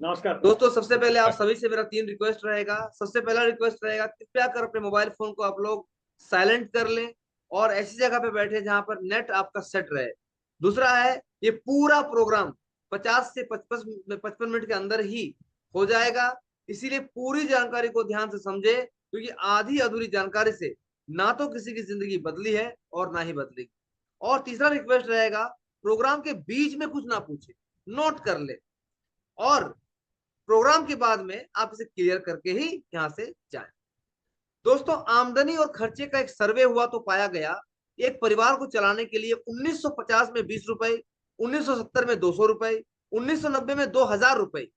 नमस्कार दोस्तों, सबसे पहले आप सभी से मेरा 3 रिक्वेस्ट रहेगा। सबसे पहला रिक्वेस्ट रहेगा, कृपया कर अपने मोबाइल फोन को आप लोग साइलेंट कर लें और ऐसी जगह पे बैठे जहां पर नेट आपका सेट रहे। दूसरा है, ये पूरा प्रोग्राम 50 से 55 मिनट के अंदर ही हो जाएगा, इसीलिए पूरी जानकारी को ध्यान से समझे, क्योंकि आधी अधूरी जानकारी से ना तो किसी की जिंदगी बदली है और ना ही बदलेगी। और तीसरा रिक्वेस्ट रहेगा, प्रोग्राम के बीच में कुछ ना पूछे, नोट कर ले और प्रोग्राम के बाद में आप इसे क्लियर करके ही यहां से जाएं। दोस्तों, आमदनी और खर्चे का एक सर्वे हुआ तो पाया गया, एक परिवार को चलाने के लिए 1950 में 20 रुपए, 1970 में 200 रुपए, 1990 में 2000 रुपए,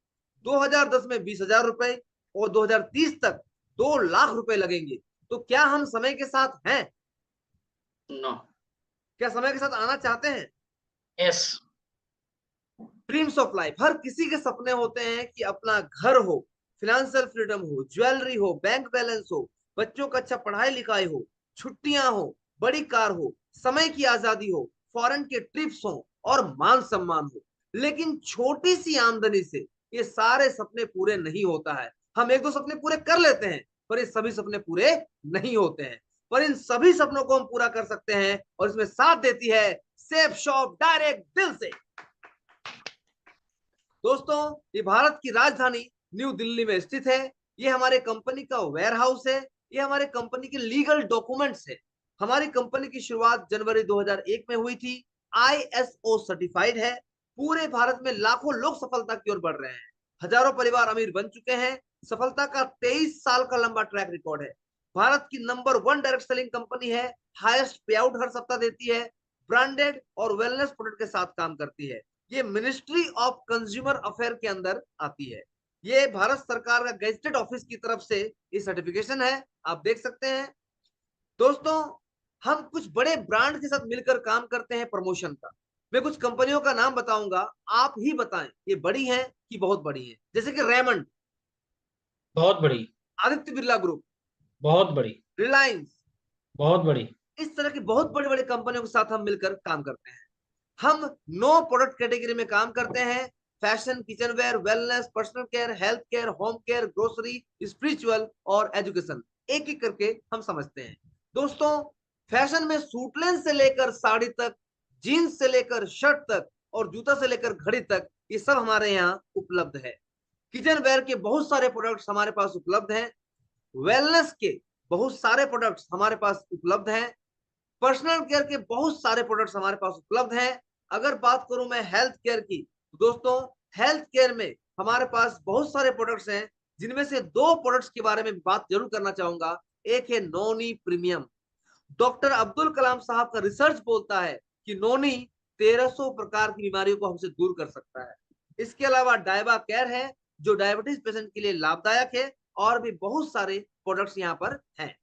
2010 में 20 हजार रुपए और 2030 तक 2 लाख रुपए लगेंगे। तो क्या हम समय के साथ हैं? नो। क्या समय के साथ आना चाहते हैं? यस। ड्रीम्स ऑफ लाइफ, हर किसी के सपने होते हैं कि अपना घर हो, फिनेंशियल फ्रीडम हो, ज्वेलरी हो, बैंक बैलेंस हो, बच्चों का अच्छा पढ़ाई लिखाई हो, छुट्टियां हो, बड़ी कार हो, समय की आजादी हो, फॉरेन के ट्रिप्स हो और मान सम्मान हो। लेकिन छोटी सी आमदनी से ये सारे सपने पूरे नहीं होता है। हम एक दो सपने पूरे कर लेते हैं, पर ये सभी सपने पूरे नहीं होते हैं। पर इन सभी सपनों को हम पूरा कर सकते हैं और इसमें साथ देती है सेफ शॉप डायरेक्ट दिल से। दोस्तों, ये भारत की राजधानी न्यू दिल्ली में स्थित है। ये हमारे कंपनी का वेयर हाउस है। ये हमारे कंपनी के लीगल डॉक्यूमेंट्स है। हमारी कंपनी की शुरुआत जनवरी 2001 में हुई थी। आईएसओ सर्टिफाइड है। पूरे भारत में लाखों लोग सफलता की ओर बढ़ रहे हैं। हजारों परिवार अमीर बन चुके हैं। सफलता का 23 साल का लंबा ट्रैक रिकॉर्ड है। भारत की नंबर 1 डायरेक्ट सेलिंग कंपनी है। हाईएस्ट पे आउट हर सप्ताह देती है। ब्रांडेड और वेलनेस प्रोडक्ट के साथ काम करती है। ये मिनिस्ट्री ऑफ कंज्यूमर अफेयर के अंदर आती है। ये भारत सरकार का गेजेटेड ऑफिस की तरफ से ये सर्टिफिकेशन है, आप देख सकते हैं। दोस्तों, हम कुछ बड़े ब्रांड के साथ मिलकर काम करते हैं प्रमोशन का। मैं कुछ कंपनियों का नाम बताऊंगा, आप ही बताएं ये बड़ी हैं कि बहुत बड़ी हैं। जैसे कि रेमंड, बहुत बड़ी। आदित्य बिरला ग्रुप, बहुत बड़ी। रिलायंस, बहुत बड़ी। इस तरह की बहुत बड़ी बड़ी कंपनियों के साथ हम मिलकर काम करते हैं। हम 9 प्रोडक्ट कैटेगरी में काम करते हैं। Fashion, kitchenware, wellness, personal care, health care, home care, grocery, spiritual और एजुकेशन, एक एक करके हम समझते हैं। दोस्तों, फैशन में सूटलेन से लेकर साड़ी तक, जीन्स से लेकर शर्ट तक और जूता से लेकर घड़ी तक, ये सब हमारे यहाँ उपलब्ध है। किचन वेयर के बहुत सारे प्रोडक्ट्स हमारे पास उपलब्ध हैं। वेलनेस के बहुत सारे प्रोडक्ट्स हमारे पास उपलब्ध हैं। पर्सनल केयर के बहुत सारे प्रोडक्ट्स हमारे पास उपलब्ध हैं। अगर बात करूं मैं हेल्थ केयर की, तो दोस्तों, हेल्थ केयर में हमारे पास बहुत सारे प्रोडक्ट्स हैं, जिनमें से 2 प्रोडक्ट्स के बारे में बात जरूर करना चाहूंगा। एक है नोनी प्रीमियम। डॉक्टर अब्दुल कलाम साहब का रिसर्च बोलता है कि नोनी 1300 प्रकार की बीमारियों को हमसे दूर कर सकता है। इसके अलावा डायबा केयर है, जो डायबिटीज पेशेंट के लिए लाभदायक है। और भी बहुत सारे प्रोडक्ट्स यहाँ पर हैं।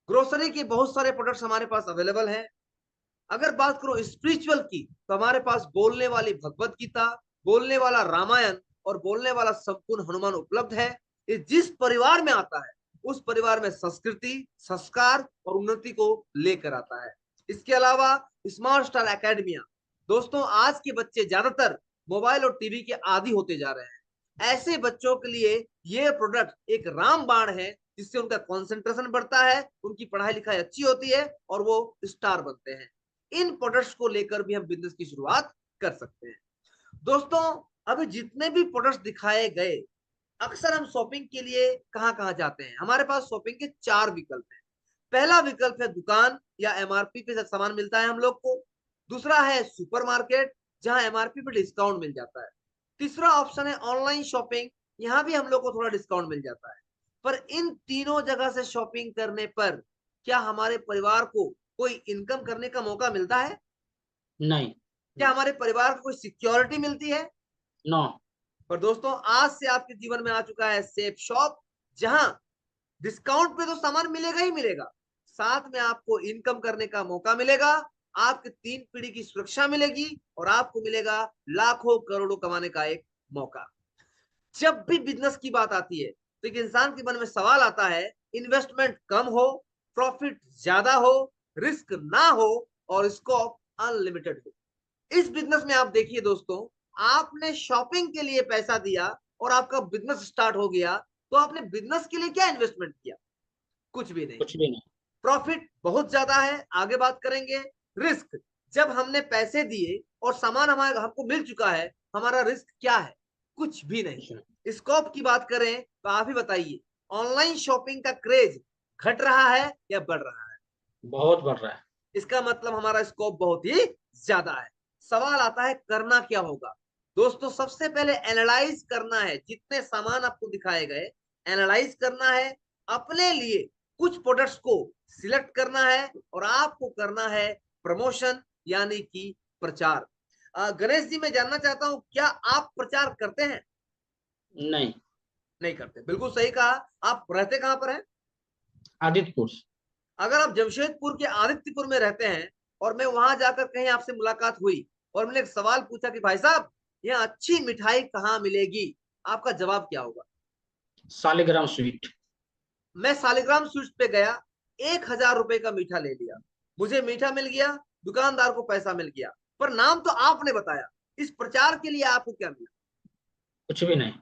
ग्रोसरी के बहुत सारे प्रोडक्ट्स हमारे पास अवेलेबल हैं। अगर बात करो स्पिरिचुअल की, तो हमारे पास बोलने वाली भगवत गीता, बोलने वाला रामायण और बोलने वाला संपूर्ण हनुमान उपलब्ध है। ये जिस परिवार में आता है, उस परिवार में संस्कृति, संस्कार और उन्नति को लेकर आता है। इसके अलावा स्मार्ट स्टार एकेडमिया, दोस्तों, आज के बच्चे ज्यादातर मोबाइल और टीवी के आदी होते जा रहे हैं। ऐसे बच्चों के लिए ये प्रोडक्ट एक रामबाण है, जिससे उनका कंसंट्रेशन बढ़ता है, उनकी पढ़ाई लिखाई अच्छी होती है और वो स्टार बनते हैं। इन प्रोडक्ट्स को लेकर भी हम बिजनेस की शुरुआत कर सकते हैं। दोस्तों, अभी जितने भी प्रोडक्ट्स दिखाए गए, अक्सर हम शॉपिंग के लिए कहां कहां जाते हैं? हमारे पास शॉपिंग के 4 विकल्प हैं। पहला विकल्प है दुकान या एमआरपी पे सामान मिलता है हम लोग को। दूसरा है सुपरमार्केट, जहां एमआरपी पे डिस्काउंट मिल जाता है। तीसरा ऑप्शन है ऑनलाइन शॉपिंग, यहां भी हम लोग को थोड़ा डिस्काउंट मिल जाता है। पर इन तीनों जगह से शॉपिंग करने पर क्या हमारे परिवार को कोई इनकम करने का मौका मिलता है? नहीं। क्या हमारे परिवार को कोई सिक्योरिटी मिलती है? नो। पर दोस्तों, आज से आपके जीवन में आ चुका है सेफ शॉप, जहां डिस्काउंट पे तो सामान मिलेगा ही मिलेगा, साथ में आपको इनकम करने का मौका मिलेगा। आपकी 3 पीढ़ी की सुरक्षा मिलेगी और आपको मिलेगा लाखों करोड़ों कमाने का एक मौका। जब भी बिजनेस की बात आती है, तो एक इंसान के मन में सवाल आता है, इन्वेस्टमेंट कम हो, प्रॉफिट ज्यादा हो, रिस्क ना हो और स्कोप अनलिमिटेड हो। इस बिजनेस में आप देखिए दोस्तों, आपने शॉपिंग के लिए पैसा दिया और आपका बिजनेस स्टार्ट हो गया, तो आपने बिजनेस के लिए क्या इन्वेस्टमेंट किया? कुछ भी नहीं। कुछ भी नहीं। प्रॉफिट बहुत ज्यादा है, आगे बात करेंगे। रिस्क, जब हमने पैसे दिए और सामान हमारे हमको मिल चुका है, हमारा रिस्क क्या है? कुछ भी कुछ नहीं। नहीं। स्कोप की बात करें तो आप ही बताइए, ऑनलाइन शॉपिंग का क्रेज घट रहा है या बढ़ रहा है? बहुत बढ़ रहा है। इसका मतलब हमारा स्कोप बहुत ही ज्यादा है। सवाल आता है करना क्या होगा? दोस्तों, सबसे पहले एनालाइज करना है, जितने सामान आपको दिखाए गए एनालाइज करना है, अपने लिए कुछ प्रोडक्ट्स को सिलेक्ट करना है और आपको करना है प्रमोशन, यानी कि प्रचार। गणेश जी, मैं जानना चाहता हूं, क्या आप प्रचार करते हैं? नहीं। नहीं करते, बिल्कुल सही कहा। आप रहते कहां पर हैं? आदित्यपुर। अगर आप जमशेदपुर के आदित्यपुर में रहते हैं और मैं वहां जाकर कहीं आपसे मुलाकात हुई और मैंने एक सवाल पूछा कि भाई साहब, यहाँ अच्छी मिठाई कहाँ मिलेगी, आपका जवाब क्या होगा? सालिग्राम स्वीट। मैं सालिग्राम स्वीट्स पे गया, 1,000 रुपए का मीठा ले लिया, मुझे मीठा मिल गया, दुकानदार को पैसा मिल गया, पर नाम तो आपने बताया। इस प्रचार के लिए आपको क्या मिला? कुछ भी नहीं।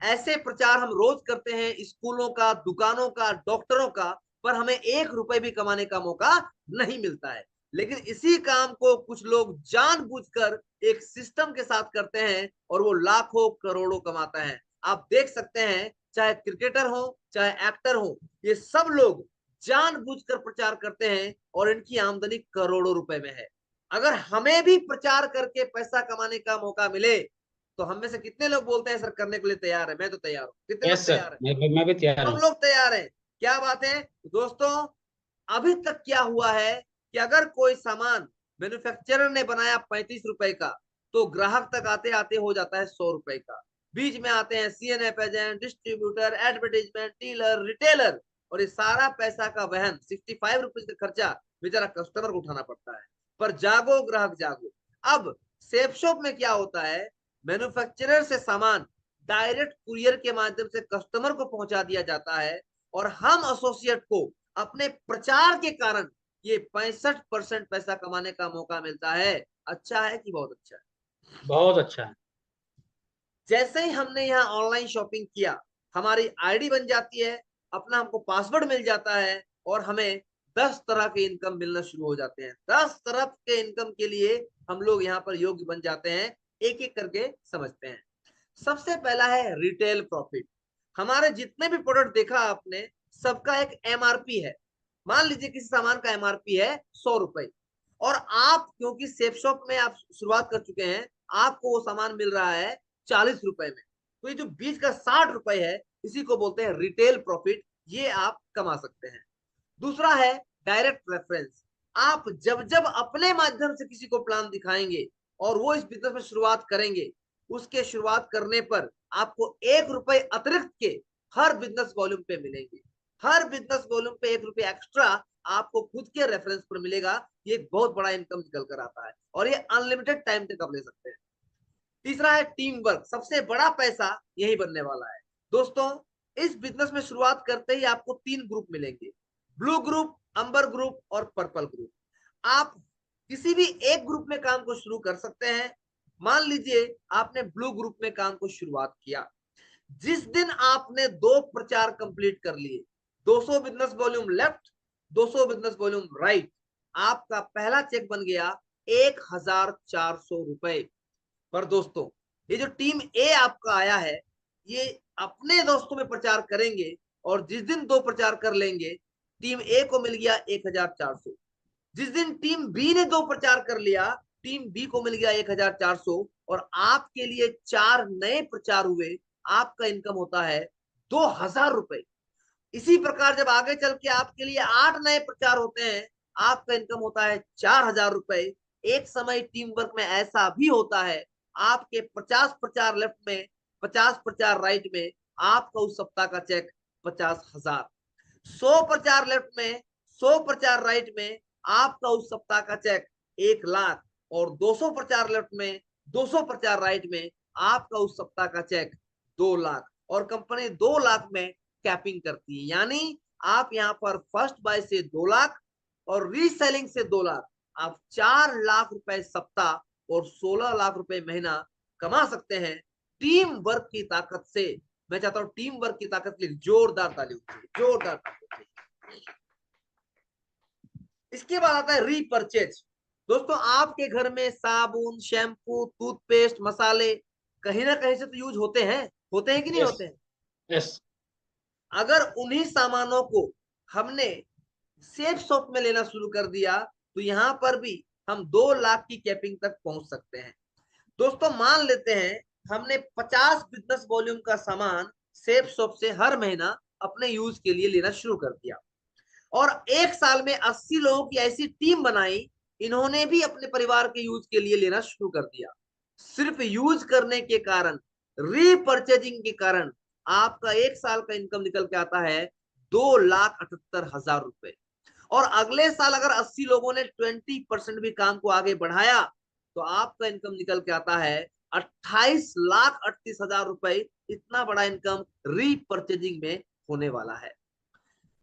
ऐसे प्रचार हम रोज करते हैं, स्कूलों का, दुकानों का, डॉक्टरों का, पर हमें 1 रुपए भी कमाने का मौका नहीं मिलता है। लेकिन इसी काम को कुछ लोग जानबूझकर एक सिस्टम के साथ करते हैं और वो लाखों करोड़ों कमाते हैं। आप देख सकते हैं, चाहे क्रिकेटर हो चाहे एक्टर हो, ये सब लोग जानबूझकर प्रचार करते हैं और इनकी आमदनी करोड़ों रुपए में है। अगर हमें भी प्रचार करके पैसा कमाने का मौका मिले, तो हम में से कितने लोग बोलते हैं सर करने के लिए तैयार है? मैं तो तैयार हूं। कितने लोग यस सर, तैयार है? मैं भी तैयार सब हूँ। लोग तैयार हैं। क्या बात है दोस्तों? अभी तक क्या हुआ है कि अगर कोई सामान मैन्युफैक्चरर ने बनाया 35 रुपए का, तो ग्राहक तक आते आते हो जाता है 100 रुपए का। बीच में आते हैं CNF agent, distributor, advertisement, dealer, retailer, और ये सारा पैसा का वहन 65 रुपीज का खर्चा बेचारा कस्टमर को उठाना पड़ता है। पर जागो ग्राहक जागो। अब सेफ शॉप में क्या होता है, मैन्युफैक्चरर से सामान डायरेक्ट कुरियर के माध्यम से कस्टमर को पहुंचा दिया जाता है, और हम एसोसिएट को अपने प्रचार के कारण ये 65% पैसा कमाने का मौका मिलता है। अच्छा है कि बहुत अच्छा है? बहुत अच्छा है। जैसे ही हमने यहाँ ऑनलाइन शॉपिंग किया, हमारी आईडी बन जाती है, अपना हमको पासवर्ड मिल जाता है, और हमें 10 तरह के इनकम मिलना शुरू हो जाते हैं। 10 तरह के इनकम के लिए हम लोग यहाँ पर योग्य बन जाते हैं। एक एक करके समझते हैं। सबसे पहला है रिटेल प्रॉफिट। हमारे जितने भी प्रोडक्ट देखा आपने, सबका एक एमआरपी है। मान लीजिए किसी सामान का एमआरपी है 100 रुपए, और आप क्योंकि सेफ शॉप में आप शुरुआत कर चुके हैं, आपको वो सामान मिल रहा है 40 रुपए में, तो ये जो बीच का 60 रुपए है, इसी को बोलते हैं रिटेल प्रॉफिट। ये आप कमा सकते हैं। दूसरा है डायरेक्ट रेफरेंस। आप जब जब अपने माध्यम से किसी को प्लान दिखाएंगे और वो इस बिजनेस में शुरुआत करेंगे, उसके शुरुआत करने पर आपको 1 रुपए अतिरिक्त के हर बिजनेस वॉल्यूम पे मिलेंगे। हर बिजनेस वॉल्यूम पे 1 रुपए एक्स्ट्रा आपको खुद के रेफरेंस पर मिलेगा। ये एक बहुत बड़ा इनकम निकल कर आता है, और ये अनलिमिटेड टाइम तक आप ले सकते हैं। तीसरा है टीम वर्क। सबसे बड़ा पैसा यही बनने वाला है। दोस्तों, इस बिजनेस में शुरुआत करते ही आपको 3 ग्रुप मिलेंगे, ब्लू ग्रुप, अंबर ग्रुप और पर्पल ग्रुप। आप किसी भी एक ग्रुप में काम को शुरू कर सकते हैं। मान लीजिए आपने ब्लू ग्रुप में काम को शुरुआत किया, जिस दिन आपने 2 प्रचार कंप्लीट कर लिए, 200 business volume left, 200 business volume right, आपका पहला चेक बन गया 1,400 रुपए। पर दोस्तों, ये जो टीम ए आपका आया है, ये अपने दोस्तों में प्रचार करेंगे, और जिस दिन 2 प्रचार कर लेंगे, टीम ए को मिल गया 1,400। जिस दिन टीम बी ने 2 प्रचार कर लिया, टीम बी को मिल गया 1,400, और आपके लिए 4 नए प्रचार हुए, आपका इनकम होता है 2,000 रुपए। इसी प्रकार जब आगे चल के आपके लिए 8 नए प्रचार होते हैं, आपका इनकम होता है 4,000 रुपए। एक समय टीम वर्क में ऐसा भी होता है, आपके 50 प्रचार लेफ्ट में, 50 प्रचार राइट में, आपका उस सप्ताह का चेक 50,000। 100 प्रचार लेफ्ट में, 100 प्रचार राइट में, आपका उस सप्ताह का चेक 1 लाख। और 200 प्रचार लेफ्ट में, 200 प्रचार राइट में, आपका उस सप्ताह का चेक 2 लाख। और कंपनी 2 लाख में कैपिंग करती है, यानी आप यहाँ पर फर्स्ट बाय से 2 लाख और रीसेलिंग से 2 लाख, आप 4 लाख रुपए सप्ताह और 16 लाख रुपए महीना कमा सकते हैं टीम वर्क की ताकत से। मैं चाहता हूं टीम वर्क की ताकत के लिए जोरदार ताली होनी चाहिए, जोरदार ताली होनी चाहिए। इसके बाद आता है रीपरचेज। दोस्तों आपके घर में साबुन, शैम्पू, टूथपेस्ट, मसाले कहीं ना कहीं से तो यूज होते हैं कि नहीं यस, होते हैं? यस, अगर उन्हीं सामानों को हमने सेफ शॉप में लेना शुरू कर दिया तो यहां पर भी हम 2 लाख की कैपिंग तक पहुंच सकते हैं। दोस्तों मान लेते हैं हमने 50 बिजनेस वॉल्यूम का सामान सेफ शॉप से हर महीना अपने यूज के लिए लेना शुरू कर दिया और 1 साल में 80 लोगों की ऐसी टीम बनाई, इन्होंने भी अपने परिवार के यूज के लिए लेना शुरू कर दिया। सिर्फ यूज करने के कारण, रीपर्चेजिंग के कारण आपका 1 साल का इनकम निकल के आता है 2,78,000 रुपए। और अगले साल अगर 80 लोगों ने 20% भी काम को आगे बढ़ाया तो आपका इनकम निकल के आता है 28,38,000 रुपए। इतना बड़ा इनकम रीपर्चेजिंग में होने वाला है।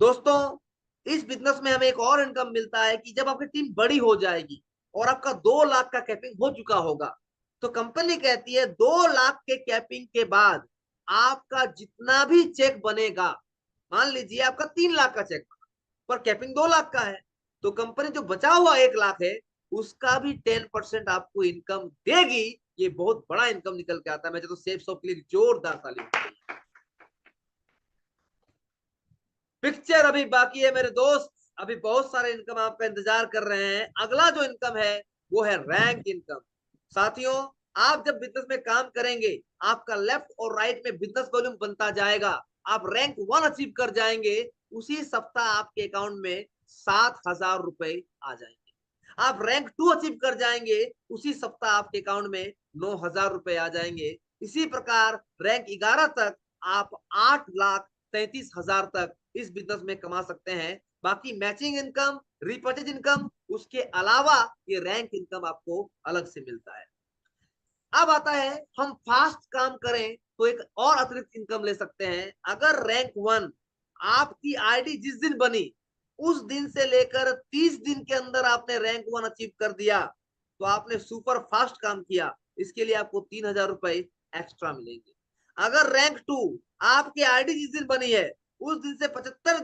दोस्तों इस बिजनेस में हमें एक और इनकम मिलता है कि जब आपकी टीम बड़ी हो जाएगी और आपका 2 लाख का कैपिंग हो चुका होगा तो कंपनी कहती है 2 लाख के कैपिंग के बाद आपका जितना भी चेक बनेगा, मान लीजिए आपका 3 लाख का चेक पर कैपिंग 2 लाख का है, तो कंपनी जो बचा हुआ 1 लाख है उसका भी 10% आपको इनकम देगी। ये बहुत बड़ा इनकम निकल के आता है। मैं तो सेफ शॉप के लिए जोरदार ताली। पिक्चर अभी बाकी है मेरे दोस्त, अभी बहुत सारे इनकम आपका इंतजार कर रहे हैं। अगला जो इनकम है वो है रैंक इनकम। साथियों आप जब बिजनेस में काम करेंगे आपका लेफ्ट और राइट में बिजनेस वॉल्यूम बनता जाएगा, आप रैंक 1 अचीव कर जाएंगे, उसी सप्ताह आपके अकाउंट में 7,000 रुपए आ जाएंगे। आप रैंक 2 अचीव कर जाएंगे, उसी सप्ताह आपके अकाउंट में 9,000 रुपए आ जाएंगे। इसी प्रकार रैंक 11 तक आप 8,33,000 तक इस बिजनेस में कमा सकते हैं। बाकी मैचिंग इनकम, रिपर्चेज इनकम, उसके अलावा ये रैंक इनकम आपको अलग से मिलता है। अब आता है हम फास्ट काम करें तो एक और अतिरिक्त इनकम ले सकते हैं। अगर रैंक 1 आपकी आईडी जिस दिन बनी उस दिन से लेकर 30 दिन के अंदर आपने रैंक 1 अचीव कर दिया तो आपने सुपर फास्ट काम किया, इसके लिए आपको 3,000 रुपए एक्स्ट्रा मिलेंगे। अगर रैंक 2 आपकी आईडी जिस दिन बनी है उस दिन से 75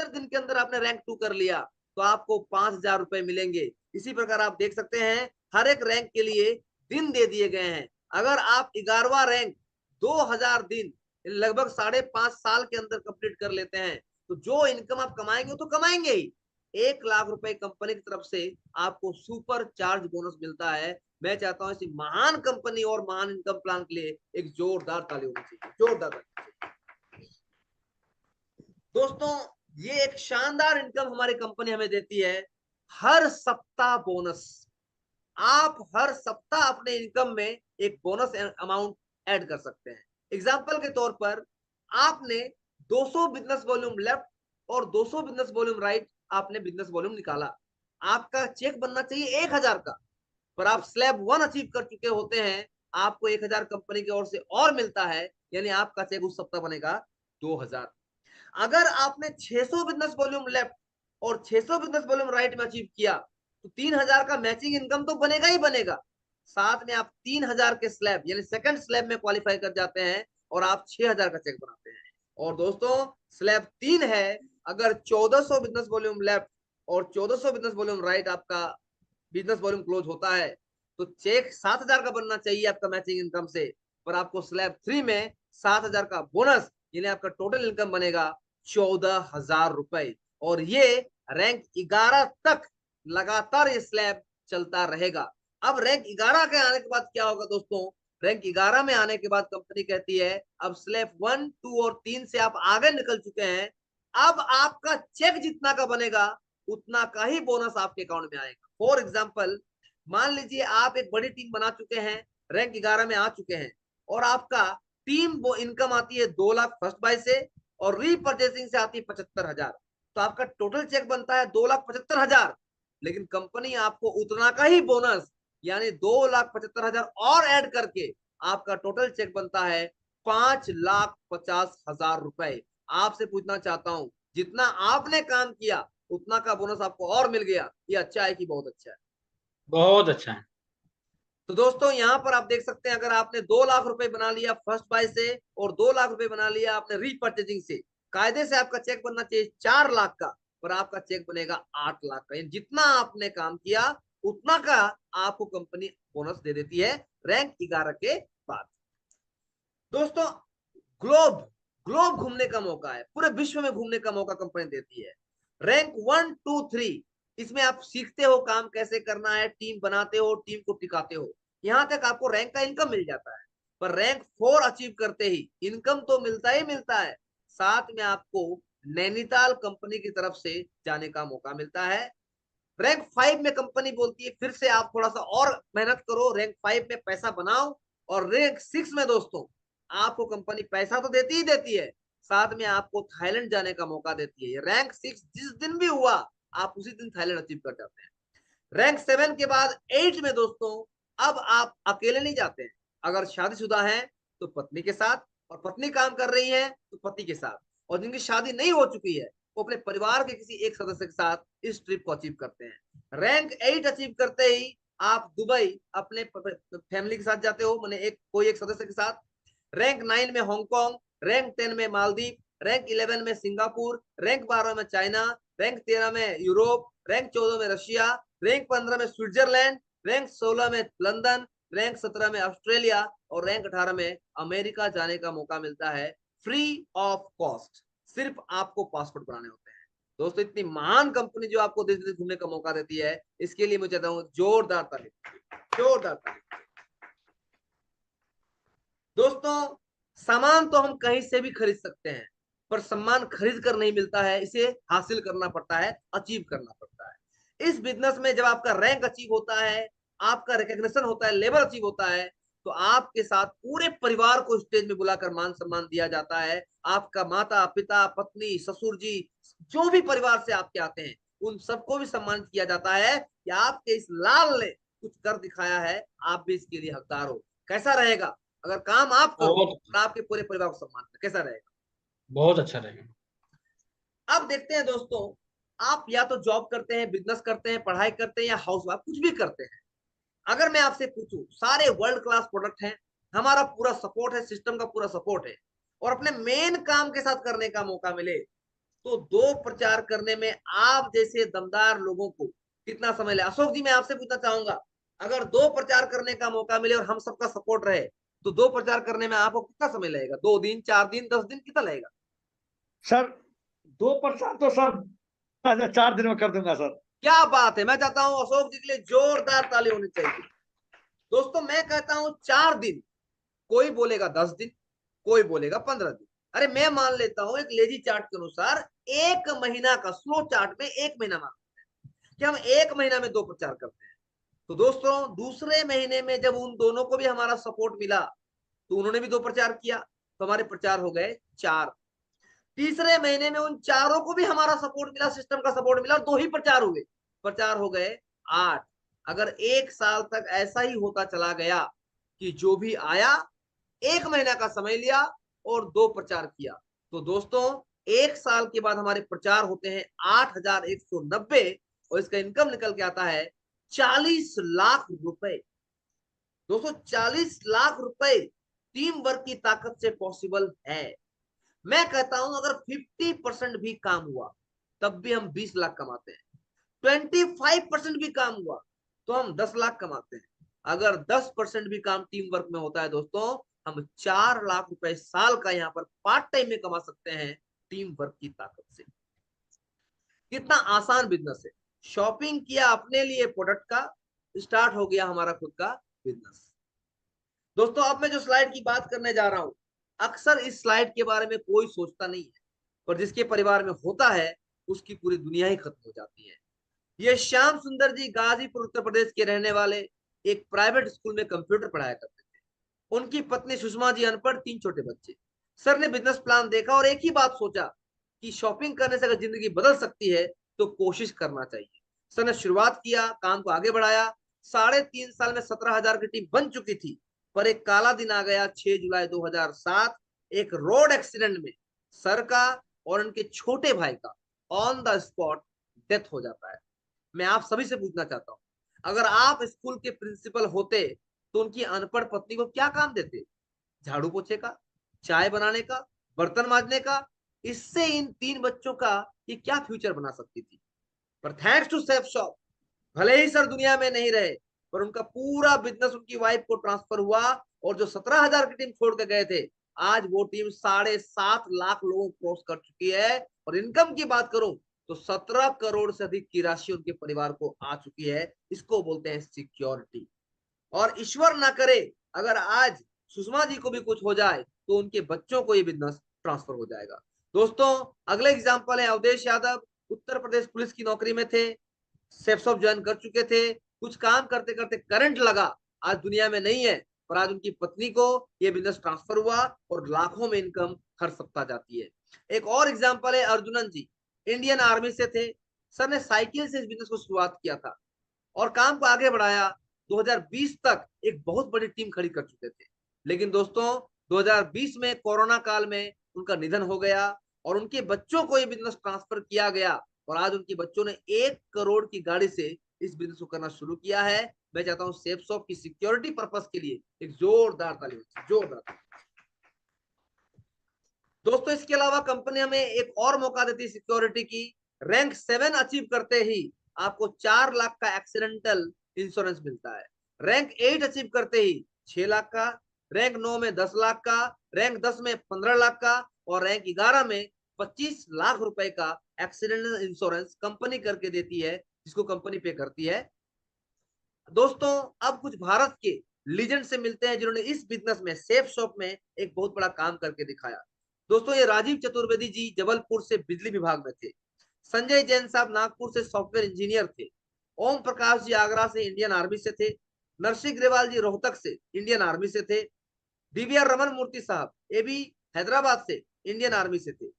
दिन के अंदर आपने रैंक 2 कर लिया तो आपको 5,000 रुपए मिलेंगे। इसी प्रकार आप देख सकते हैं हर एक रैंक के लिए दिन दे दिए गए हैं। अगर आप 11वां रैंक 2,000 दिन लगभग 5.5 साल के अंदर कंप्लीट कर लेते हैं तो जो इनकम आप कमाएंगे तो कमाएंगे ही, 1 लाख रुपए कंपनी की तरफ से आपको सुपर चार्ज बोनस मिलता है। मैं चाहता हूं इसी महान कंपनी और महान इनकम प्लान के लिए एक जोरदार ताली होनी चाहिए, जोरदार ताली। दोस्तों ये एक शानदार इनकम हमारी कंपनी हमें देती है, हर सप्ताह बोनस। आप हर सप्ताह अपने इनकम में एक बोनस अमाउंट ऐड कर सकते हैं। एग्जाम्पल के तौर पर आपने 200 बिजनेस वॉल्यूम लेफ्ट और 200 बिजनेस वॉल्यूम राइट आपने बिजनेस वॉल्यूम निकाला, आपका चेक बनना चाहिए 1,000 का, पर आप स्लैब 1 अचीव कर चुके होते हैं, आपको 1,000 कंपनी की ओर से और मिलता है, यानी आपका चेक उस सप्ताह बनेगा 2,000। अगर आपने 600 बिजनेस वॉल्यूम लेफ्ट और 600 बिजनेस वॉल्यूम राइट में अचीव किया तो 3,000 का मैचिंग इनकम तो बनेगा ही बनेगा, साथ में आप 3,000 के स्लैब यानी सेकंड स्लैब में क्वालिफाई कर जाते हैं और आप 6,000 का चेक बनाते हैं। और दोस्तों स्लैब 3 है, अगर 1,400 बिजनेस वॉल्यूम लेफ्ट और 1,400 बिजनेस वॉल्यूम राइट आपका बिजनेस वॉल्यूम क्लोज होता है तो चेक 7,000 का बनना चाहिए आपका मैचिंग इनकम से, पर आपको स्लैब 3 में 7,000 का बोनस यानी आपका टोटल इनकम बनेगा 14,000 रुपए। और ये रैंक 11 तक लगातार ये स्लैब चलता रहेगा। अब रैंक 11 के आने के बाद क्या होगा दोस्तों, रैंक 11 में आने के बाद कंपनी कहती है अब स्लैब 1, 2 और 3 से आप आगे निकल चुके हैं, अब आपका चेक जितना का बनेगा उतना का ही बोनस आपके अकाउंट में आएगा। फॉर एग्जाम्पल मान लीजिए आप एक बड़ी टीम बना चुके हैं, रैंक 11 में आ चुके हैं और आपका टीम वो इनकम आती है 2 लाख फर्स्ट बाय से और रीपर्चेसिंग से आती है 75,000, तो आपका टोटल चेक बनता है 2,75,000। लेकिन कंपनी आपको उतना का ही बोनस यानी 2,75,000 और ऐड करके आपका टोटल चेक बनता है 5,50,000 रुपए। आपसे पूछना चाहता हूं जितना आपने काम किया उतना का बोनस आपको और मिल गया, ये अच्छा है कि बहुत अच्छा है? बहुत अच्छा है। तो दोस्तों यहाँ पर आप देख सकते हैं, अगर आपने 2 लाख रुपए बना लिया फर्स्ट बाय से और 2 लाख रुपए बना लिया आपने रीपर्चेजिंग से, कायदे से आपका चेक बनना चाहिए 4 लाख का, पर आपका चेक बनेगा 8 लाख का। जितना आपने काम किया उतना का आपको कंपनी बोनस दे देती है रैंक 11 के बाद। दोस्तों ग्लोब ग्लोब घूमने का मौका है, पूरे विश्व में घूमने का मौका कंपनी देती है। रैंक 1 2 3, इसमें आप सीखते हो काम कैसे करना है, टीम बनाते हो, टीम को टिकाते हो, यहां तक आपको रैंक का इनकम मिल जाता है। पर रैंक 4 अचीव करते ही इनकम तो मिलता ही मिलता है, साथ में आपको नैनीताल कंपनी की तरफ से जाने का मौका मिलता है। रैंक 5 में कंपनी बोलती है फिर से आप थोड़ा सा और मेहनत करो, रैंक 5 में पैसा बनाओ, और रैंक 6 में दोस्तों आपको कंपनी पैसा तो देती ही देती है, साथ में आपको थाईलैंड जाने का मौका देती है। रैंक 6 जिस दिन भी हुआ आप उसी दिन थाईलैंड अचीव कर जाते हैं। रैंक 7 के बाद 8 में दोस्तों अब आप अकेले नहीं जाते हैं, अगर शादीशुदा हैं तो पत्नी के साथ, और पत्नी काम कर रही है तो पति के साथ, और जिनकी शादी नहीं हो चुकी है वो अपने परिवार के किसी एक सदस्य के साथ इस ट्रिप को अचीव करते हैं। रैंक 8 अचीव करते ही आप दुबई अपने फैमिली के साथ जाते हो, मैंने कोई एक सदस्य के साथ। रैंक 9 में हांगकांग, रैंक 10 में मालदीव, रैंक 11 में सिंगापुर, रैंक 12 में चाइना, रैंक 13 में यूरोप, रैंक 14 में रशिया, रैंक 15 में स्विट्जरलैंड, रैंक 16 में लंदन, रैंक 17 में ऑस्ट्रेलिया, और रैंक 18 में अमेरिका जाने का मौका मिलता है फ्री ऑफ कॉस्ट। सिर्फ आपको पासपोर्ट बनाने होते हैं। दोस्तों इतनी महान कंपनी जो आपको देश विदेश घूमने का मौका देती है, इसके लिए मैं चाहता हूँ जोरदार ताली, जोरदार ताली। दोस्तों सामान तो हम कहीं से भी खरीद सकते हैं, पर सम्मान खरीद कर नहीं मिलता है, इसे हासिल करना पड़ता है, अचीव करना पड़ता है। इस बिजनेस में जब आपका रैंक अचीव होता है, आपका रिकॉग्निशन होता है, लेवल अचीव होता है, तो आपके साथ पूरे परिवार को स्टेज में बुलाकर मान सम्मान दिया जाता है। आपका माता पिता पत्नी ससुर जी जो भी परिवार से आपके आते हैं उन सबको भी सम्मानित किया जाता है कि आपके इस लाल ने कुछ कर दिखाया है, आप भी इसके लिए हकदार हो। कैसा रहेगा अगर काम आप करो बहुत और आपके पूरे परिवार को सम्मान करें, कैसा रहेगा? बहुत अच्छा रहेगा। अब देखते हैं दोस्तों, आप या तो जॉब करते हैं, बिजनेस करते हैं, पढ़ाई करते हैं, या हाउस वाइफ कुछ भी करते हैं। अगर मैं आपसे पूछूं, सारे वर्ल्ड क्लास प्रोडक्ट हैं, हमारा पूरा सपोर्ट है, सिस्टम का पूरा सपोर्ट है, और अपने मेन काम के साथ करने का मौका मिले, तो दो प्रचार करने में आप जैसे दमदार लोगों को कितना समय लगे? अशोक जी मैं आपसे पूछना चाहूंगा, अगर दो प्रचार करने का मौका मिले और हम सबका सपोर्ट रहे, तो दो प्रचार करने में आपको कितना समय लगेगा? 2 दिन, 4 दिन, 10 दिन, कितना लगेगा? सर 2% तो सर 4 दिन में कर दूंगा सर। क्या बात है, मैं चाहता हूं अशोक जी के लिए जोरदार ताली होनी चाहिए। दोस्तों मैं कहता हूं 4 दिन, कोई बोलेगा 10 दिन, कोई बोलेगा 15 दिन। अरे मैं मान लेता हूं एक लेजी चार्ट के अनुसार 1 महीना का स्लो चार्ट में 1 महीना मान कि हम 1 महीना में 2 प्रचार करते हैं। तो दोस्तों दूसरे महीने में जब उन दोनों को भी हमारा सपोर्ट मिला तो उन्होंने भी 2 प्रचार किया, तो हमारे प्रचार हो गए 4। तीसरे महीने में उन चारों को भी हमारा सपोर्ट मिला, सिस्टम का सपोर्ट मिला, और 2 ही प्रचार हुए, प्रचार हो गए 8। अगर 1 साल तक ऐसा ही होता चला गया कि जो भी आया 1 महीना का समय लिया और 2 प्रचार किया, तो दोस्तों 1 साल के बाद हमारे प्रचार होते हैं 8,190, और इसका इनकम निकल के आता है 40 लाख रुपए। दोस्तों 40 लाख रुपए टीम वर्क की ताकत से पॉसिबल है। मैं कहता हूं अगर 50% भी काम हुआ तब भी हम 20 लाख कमाते हैं, 25% भी काम हुआ तो हम 10 लाख कमाते हैं, अगर 10% भी काम टीम वर्क में होता है दोस्तों, हम 4 लाख रुपए साल का यहाँ पर पार्ट टाइम में कमा सकते हैं टीम वर्क की ताकत से। कितना आसान बिजनेस है। शॉपिंग किया अपने लिए प्रोडक्ट का, स्टार्ट हो गया हमारा खुद का बिजनेस। दोस्तों अब मैं जो स्लाइड की बात करने जा रहा हूं, अक्सर इस स्लाइड के बारे में कोई सोचता नहीं है, पर जिसके परिवार में होता है उसकी पूरी दुनिया ही खत्म हो जाती है। ये श्याम सुंदर जी गाजीपुर उत्तर प्रदेश के रहने वाले एक प्राइवेट स्कूल में कंप्यूटर पढ़ाया करते थे। उनकी पत्नी सुषमा जी अनपढ़, 3 छोटे बच्चे। सर ने बिजनेस प्लान देखा और एक ही बात सोचा कि शॉपिंग करने से अगर जिंदगी बदल सकती है तो कोशिश करना चाहिए। सर ने शुरुआत किया, काम को आगे बढ़ाया। 3.5 साल में 17,000 की टीम बन चुकी थी, पर एक काला दिन आ गया 6 जुलाई 2007। एक रोड एक्सीडेंट में सर का और उनके छोटे भाई का ऑन द स्पॉट डेथ हो जाता है। मैं आप सभी से पूछना चाहता हूं, अगर आप स्कूल के प्रिंसिपल होते तो उनकी अनपढ़ पत्नी को क्या काम देते? झाड़ू पोछे का, चाय बनाने का, बर्तन मांजने का। इससे इन 3 बच्चों का ये क्या फ्यूचर बना सकती थी। पर थैंक्स टू सेफ शॉप, भले ही सर दुनिया में नहीं रहे, पर उनका पूरा बिजनेस उनकी वाइफ को ट्रांसफर हुआ, और जो 17,000 की टीम छोड़ के गए थे, आज वो टीम 7.5 लाख लोगों को क्रॉस कर चुकी है। और इनकम की बात करूं तो 17 करोड़ से अधिक की राशि उनके परिवार को आ चुकी है। इसको बोलते हैं सिक्योरिटी। और ईश्वर ना करे अगर आज सुषमा जी को भी कुछ हो जाए तो उनके बच्चों को ये बिजनेस ट्रांसफर हो जाएगा। दोस्तों, अगले एग्जाम्पल है अवधेश यादव। उत्तर प्रदेश पुलिस की नौकरी में थे, सेफ्सॉप ज्वाइन कर चुके थे। कुछ काम करते करते करंट लगा, आज दुनिया में नहीं है, पर आज उनकी पत्नी को ये बिजनेस ट्रांसफर हुआ और लाखों में इनकम हर सप्ताह जाती है। एक और एग्जांपल है अर्जुनन जी, इंडियन आर्मी से थे। सर ने साइकिल से इस बिजनेस को शुरुआत किया था और काम को आगे बढ़ाया। 2020 तक एक बहुत बड़ी टीम खड़ी कर चुके थे। लेकिन दोस्तों 2020 में कोरोना काल में उनका निधन हो गया और उनके बच्चों को ये बिजनेस ट्रांसफर किया गया और आज उनके बच्चों ने 1 करोड़ की गाड़ी से इस बिजनेस को करना शुरू किया है। मैं चाहता हूं सेफ शॉप की सिक्योरिटी पर्पस के लिए एक जोरदार ताली, जोरदार। दोस्तों इसके अलावा कंपनी हमें एक और मौका देती है सिक्योरिटी की। रैंक 7 अचीव करते ही आपको 4 लाख का एक्सीडेंटल इंश्योरेंस मिलता है। रैंक 8 अचीव करते ही 6 लाख का, रैंक 9 में 10 लाख का, रैंक 10 में 15 लाख का और रैंक 11 में 25 लाख रुपए का एक्सीडेंटल इंश्योरेंस कंपनी करके देती है, जिसको कंपनी पे करती है। दोस्तों अब कुछ भारत के लीजेंड से मिलते हैं जिन्होंने इस बिजनेस में, सेफ शॉप में एक बहुत बड़ा काम करके दिखाया। दोस्तों ये राजीव चतुर्वेदी जी जबलपुर से बिजली विभाग में थे। संजय जैन साहब नागपुर से सॉफ्टवेयर इंजीनियर थे। ओम प्रकाश जी आगरा से इंडियन आर्मी से थे। नरसिंह ग्रेवाल जी रोहतक से इंडियन आर्मी से थे। डीवीआर रमन मूर्ति साहब ये भी हैदराबाद से इंडियन आर्मी से थे।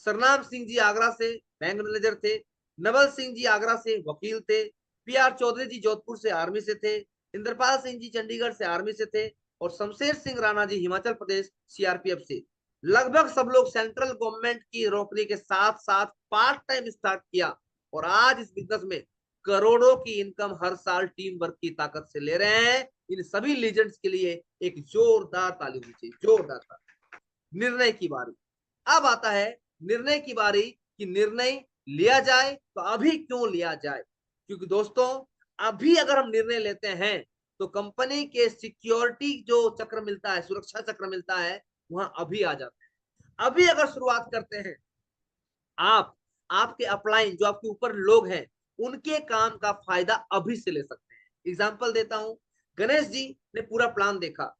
सरनाम सिंह जी आगरा से बैंक मैनेजर थे। नवल सिंह जी आगरा से वकील थे। पीआर चौधरी जी जोधपुर से आर्मी से थे। इंद्रपाल सिंह जी चंडीगढ़ से आर्मी से थे और शमशेर सिंह राणा जी हिमाचल प्रदेश सीआरपीएफ से। लगभग सब लोग सेंट्रल गवर्नमेंट की नौकरी के साथ साथ पार्ट टाइम स्टार्ट किया और आज इस बिजनेस में करोड़ों की इनकम हर साल टीम वर्क की ताकत से ले रहे हैं। इन सभी लीजेंड्स के लिए एक जोरदार ताली होनी चाहिए, जोरदार ताली। निर्णय की बारी। अब आता है निर्णय की बारी कि निर्णय लिया जाए तो अभी क्यों लिया जाए। क्योंकि दोस्तों अभी अगर हम निर्णय लेते हैं तो कंपनी के सिक्योरिटी जो चक्र मिलता है, सुरक्षा चक्र मिलता है, वहां अभी आ जाता है। अभी अगर शुरुआत करते हैं आप, आपके अपलाइन जो आपके ऊपर लोग हैं उनके काम का फायदा अभी से ले सकते हैं। एग्जाम्पल देता हूं, गणेश जी ने पूरा प्लान देखा,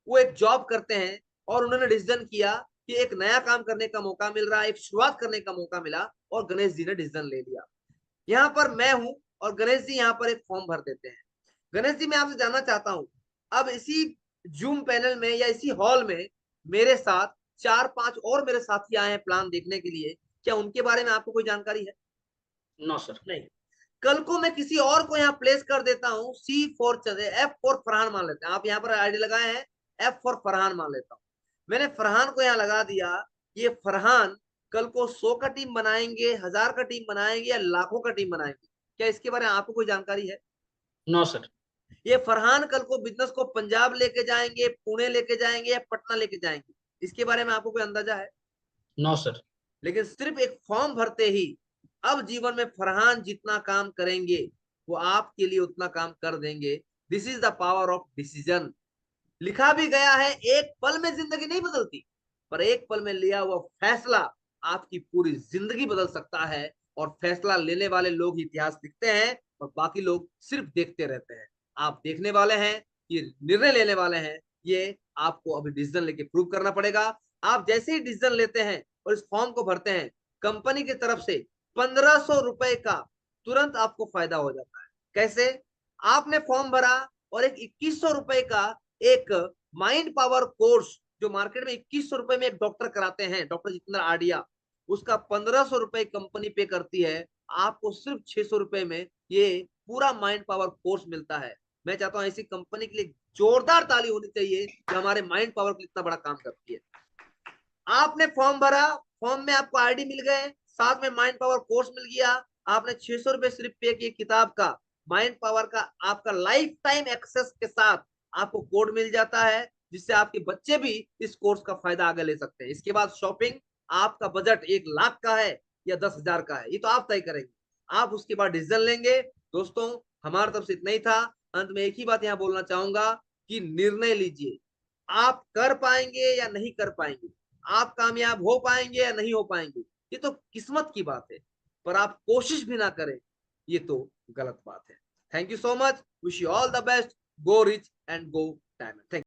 वो एक जॉब करते हैं और उन्होंने डिसीजन किया कि एक नया काम करने का मौका मिल रहा है, एक शुरुआत करने का मौका मिला और गणेश जी ने डिसीजन ले लिया। यहाँ पर मैं हूं और गणेश जी यहाँ पर एक फॉर्म भर देते हैं। गणेश जी मैं आपसे जानना चाहता हूं, अब इसी जूम पैनल में या इसी हॉल में मेरे साथ 4-5 और मेरे साथी आए हैं प्लान देखने के लिए, क्या उनके बारे में आपको कोई जानकारी है? No sir. नहीं। कल को मैं किसी और को यहाँ प्लेस कर देता हूँ, F फॉर फरहान मान लेते हैं, आप यहाँ पर आईडी लगाए हैं, F फॉर फरहान मान लेता हूँ। मैंने फरहान को यहाँ लगा दिया। ये फरहान कल को 100 का टीम बनाएंगे, 1000 का टीम बनाएंगे या लाखों का टीम बनाएंगे, क्या इसके बारे में आपको कोई जानकारी है? No sir. ये फरहान कल को बिजनेस को पंजाब लेके जाएंगे, पुणे लेके जाएंगे या पटना लेके जाएंगे, इसके बारे में आपको कोई अंदाजा है? No sir. लेकिन सिर्फ एक फॉर्म भरते ही अब जीवन में फरहान जितना काम करेंगे वो आपके लिए उतना काम कर देंगे। This is the power of decision. लिखा भी गया है एक पल में जिंदगी नहीं बदलती, पर एक पल में लिया हुआ फैसला आपकी पूरी जिंदगी बदल सकता है। और फैसला लेने वाले लोग इतिहास लिखते हैं और बाकी लोग सिर्फ देखते रहते हैं। आप देखने वाले हैं, ये निर्णय लेने वाले हैं, ये आपको अभी डिसीजन लेके प्रूव करना पड़ेगा। आप जैसे ही डिसीजन लेते हैं और इस फॉर्म को भरते हैं, कंपनी की तरफ से 1500 रुपए का तुरंत आपको फायदा हो जाता है। कैसे? आपने फॉर्म भरा और एक 2100 रुपए का एक माइंड पावर कोर्स जो मार्केट में 2100 रुपए में एक डॉक्टर कराते हैं, डॉक्टर जितेंद्र आडिया, उसका 1500 रुपए कंपनी पे करती है। आपको सिर्फ 600 रुपए में ये पूरा माइंड पावर कोर्स मिलता है। मैं चाहता हूं ऐसी कंपनी के लिए जोरदार ताली होनी चाहिए जो हमारे माइंड पावर के लिए इतना बड़ा काम करती है। आपने फॉर्म भरा, फॉर्म में आपको आईडी मिल गए, साथ में माइंड पावर कोर्स मिल गया। आपने 600 रुपए सिर्फ पे किए किताब का, माइंड पावर का आपका लाइफ टाइम एक्सेस के साथ आपको कोड मिल जाता है जिससे आपके बच्चे भी इस कोर्स का फायदा आगे ले सकते हैं। इसके बाद शॉपिंग, आपका बजट 1 लाख का है या 10,000 का है, ये तो आप तय करेंगे। आप उसके बाद डिसीजन लेंगे। दोस्तों, हमारी तरफ से इतना ही था। अंत में एक ही बात यहाँ बोलना चाहूंगा कि निर्णय लीजिए, आप कर पाएंगे या नहीं कर पाएंगे, आप कामयाब हो पाएंगे या नहीं हो पाएंगे, ये तो किस्मत की बात है। पर आप कोशिश भी ना करें, ये तो गलत बात है। Thank you so much, wish you all the best, go rich and go diamond. Thank